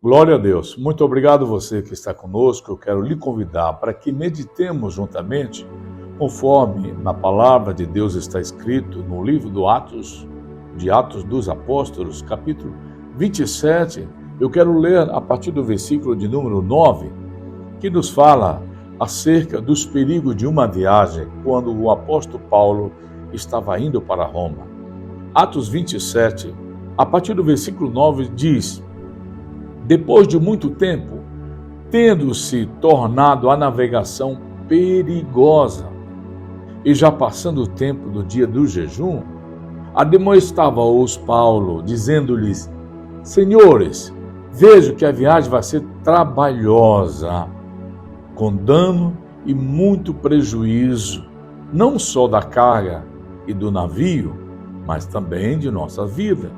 Glória a Deus. Muito obrigado você que está conosco. Eu quero lhe convidar para que meditemos juntamente, conforme na palavra de Deus está escrito no livro de Atos dos Apóstolos, capítulo 27. Eu quero ler a partir do versículo de número 9, que nos fala acerca dos perigos de uma viagem quando o apóstolo Paulo estava indo para Roma. Atos 27, a partir do versículo 9, diz: depois de muito tempo, tendo-se tornado a navegação perigosa, e já passando o tempo do dia do jejum, admoestava-os Paulo, dizendo-lhes: Senhores, vejo que a viagem vai ser trabalhosa, com dano e muito prejuízo, não só da carga e do navio, mas também de nossa vida.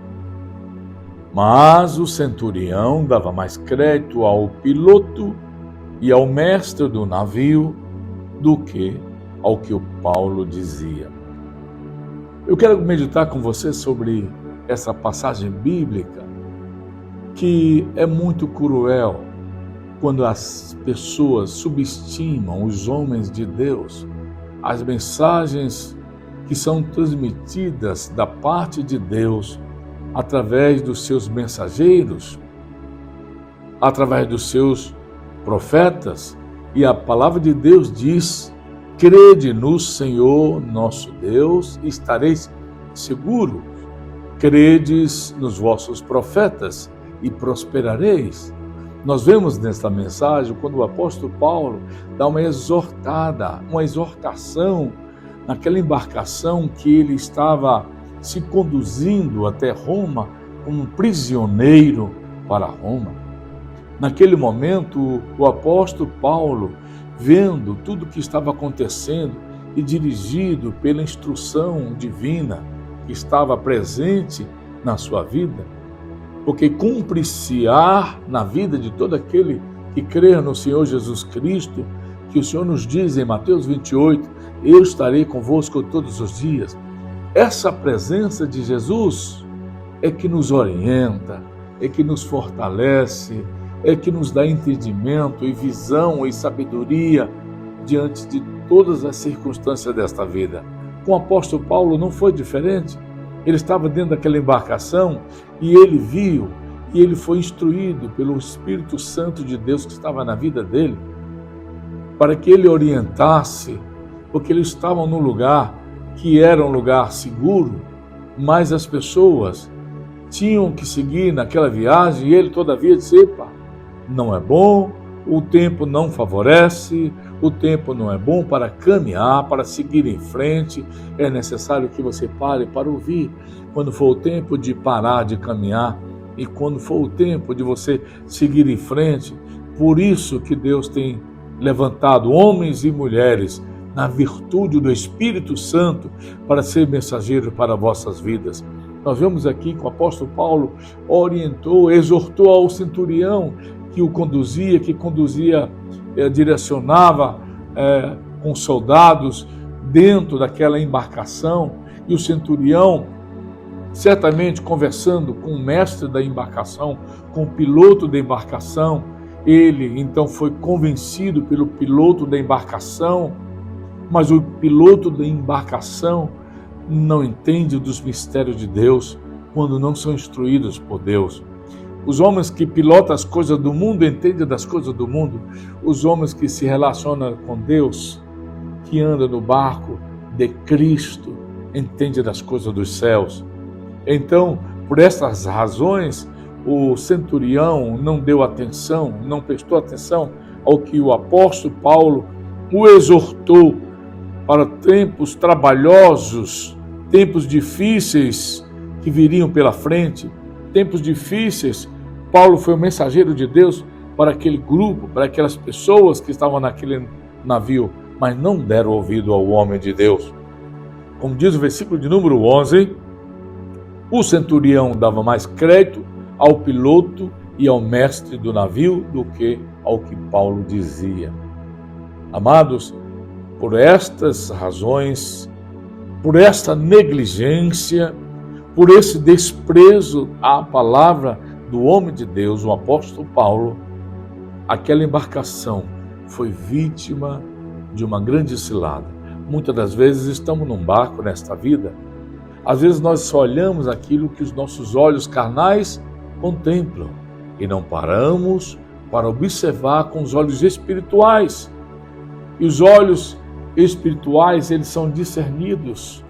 Mas o centurião dava mais crédito ao piloto e ao mestre do navio do que ao que o Paulo dizia. Eu quero meditar com você sobre essa passagem bíblica que é muito cruel quando as pessoas subestimam os homens de Deus, as mensagens que são transmitidas da parte de Deus através dos seus mensageiros, através dos seus profetas. E a palavra de Deus diz: crede no Senhor nosso Deus e estareis seguros. Credes nos vossos profetas e prosperareis. Nós vemos nesta mensagem quando o apóstolo Paulo dá uma exortação naquela embarcação que ele estava se conduzindo até Roma como um prisioneiro para Roma. Naquele momento, o apóstolo Paulo, vendo tudo o que estava acontecendo e dirigido pela instrução divina que estava presente na sua vida, porque cumpre-se-á na vida de todo aquele que crê no Senhor Jesus Cristo, que o Senhor nos diz em Mateus 28, eu estarei convosco todos os dias. Essa presença de Jesus é que nos orienta, é que nos fortalece, é que nos dá entendimento e visão e sabedoria diante de todas as circunstâncias desta vida. Com o apóstolo Paulo não foi diferente. Ele estava dentro daquela embarcação e ele viu e ele foi instruído pelo Espírito Santo de Deus que estava na vida dele, para que ele orientasse, porque eles estavam num lugar que era um lugar seguro, mas as pessoas tinham que seguir naquela viagem e ele todavia disse: epa, não é bom, o tempo não favorece, o tempo não é bom para caminhar, para seguir em frente, é necessário que você pare para ouvir quando for o tempo de parar de caminhar e quando for o tempo de você seguir em frente. Por isso que Deus tem levantado homens e mulheres na virtude do Espírito Santo para ser mensageiro para vossas vidas. Nós vemos aqui que o apóstolo Paulo orientou, exortou ao centurião que o conduzia, direcionava com soldados dentro daquela embarcação, e o centurião, certamente conversando com o mestre da embarcação, com o piloto da embarcação, ele então foi convencido pelo piloto da embarcação, mas o piloto da embarcação não entende dos mistérios de Deus quando não são instruídos por Deus. Os homens que pilotam as coisas do mundo entendem das coisas do mundo. Os homens que se relacionam com Deus, que andam no barco de Cristo, entendem das coisas dos céus. Então, por essas razões, o centurião não deu atenção, não prestou atenção ao que o apóstolo Paulo o exortou para tempos trabalhosos, tempos difíceis que viriam pela frente, tempos difíceis. Paulo foi o mensageiro de Deus para aquele grupo, para aquelas pessoas que estavam naquele navio, mas não deram ouvido ao homem de Deus. Como diz o versículo de número 11, o centurião dava mais crédito ao piloto e ao mestre do navio do que ao que Paulo dizia. Amados, por estas razões, por esta negligência, por esse desprezo à palavra do homem de Deus, o apóstolo Paulo, aquela embarcação foi vítima de uma grande cilada. Muitas das vezes estamos num barco nesta vida. Às vezes nós só olhamos aquilo que os nossos olhos carnais contemplam e não paramos para observar com os olhos espirituais. E os olhos espirituais, eles são discernidos,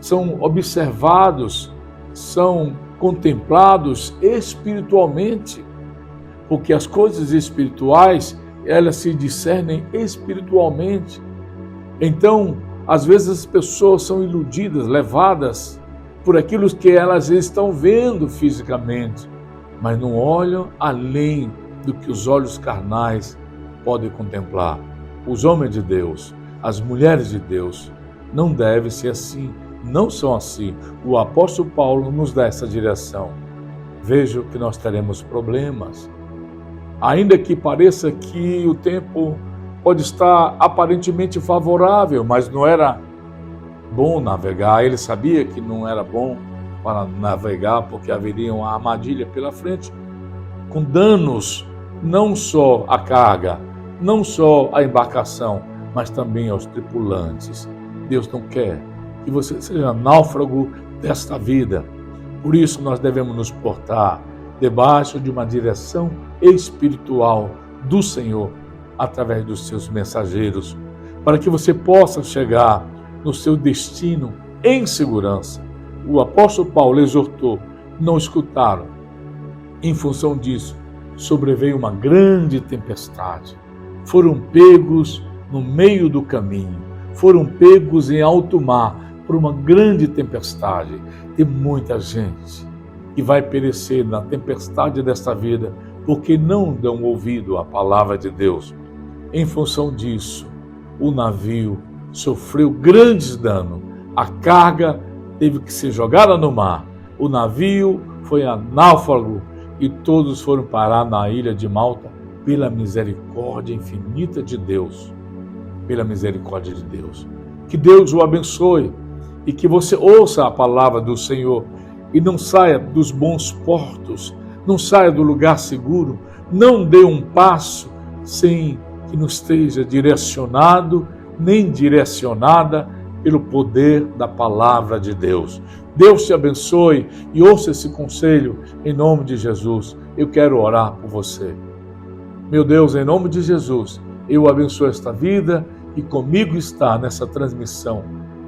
são observados, são contemplados espiritualmente, porque as coisas espirituais, elas se discernem espiritualmente. Então, às vezes as pessoas são iludidas, levadas por aquilo que elas estão vendo fisicamente, mas não olham além do que os olhos carnais podem contemplar. Os homens de Deus, as mulheres de Deus, não devem ser assim, não são assim. O apóstolo Paulo nos dá essa direção. Vejo que nós teremos problemas. Ainda que pareça que o tempo pode estar aparentemente favorável, mas não era bom navegar. Ele sabia que não era bom para navegar, porque haveria uma armadilha pela frente, com danos não só à carga, não só à embarcação, mas também aos tripulantes. Deus não quer que você seja náufrago desta vida. Por isso nós devemos nos portar debaixo de uma direção espiritual do Senhor, através dos seus mensageiros, para que você possa chegar no seu destino em segurança. O apóstolo Paulo exortou, não escutaram. Em função disso, sobreveio uma grande tempestade. Foram pegos no meio do caminho, foram pegos em alto mar por uma grande tempestade. Tem muita gente que vai perecer na tempestade desta vida porque não dão ouvido à palavra de Deus. Em função disso, o navio sofreu grandes danos. A carga teve que ser jogada no mar. O navio foi a náufrago e todos foram parar na ilha de Malta pela misericórdia infinita de Deus. Pela misericórdia de Deus. Que Deus o abençoe e que você ouça a palavra do Senhor e não saia dos bons portos, não saia do lugar seguro, não dê um passo sem que não esteja direcionado nem direcionada pelo poder da palavra de Deus. Deus te abençoe e ouça esse conselho em nome de Jesus. Eu quero orar por você. Meu Deus, em nome de Jesus, eu abençoo esta vida e comigo está nessa transmissão.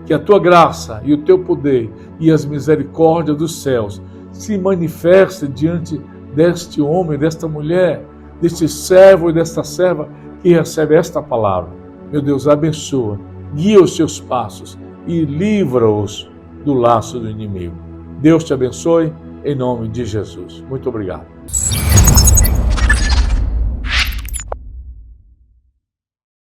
Que a tua graça e o teu poder e as misericórdias dos céus se manifestem diante deste homem, desta mulher, deste servo e desta serva que recebe esta palavra. Meu Deus, abençoa, guia os seus passos e livra-os do laço do inimigo. Deus te abençoe, em nome de Jesus. Muito obrigado.